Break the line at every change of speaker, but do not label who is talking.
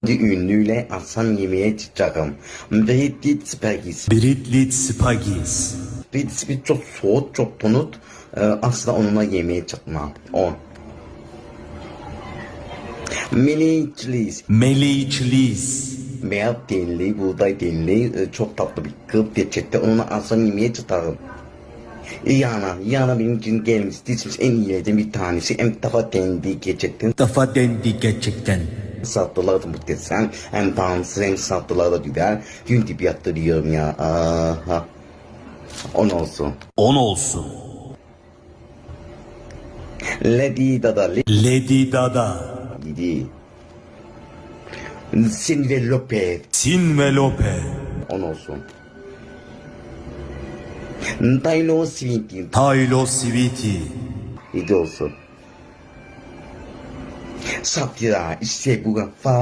Ünlüyle akşam yemeğe çıkacağım. Britlit Spagis.
Britlit Spagis.
Britlit çok soğuk, çok tonut. Asla onunla yemeğe çıkmam. O. Mini cheese.
Meleğiçliz.
Beyaz tenli, buğday tenli, çok tatlı bir kız gerçekten. Onunla akşam yemeğe çıkarım. Yana benim için gelmiş. Dizmiş en iyilerden bir tanesi. Hem daha dendi gerçekten.
Dafa dendi gerçekten.
Sattılar da muhteşem. Hem bağımsız hem sattılar da güzel. Gün tipi yaptırıyorum ya. Aha. On olsun.
10 olsun.
Lady Dada
Lady Dada.
Lady. Silve Lopez.
Sin ve Lope.
On olsun. Taylor Swift.
Taylo Sweetie.
7 olsun. Satira işte bu kafa.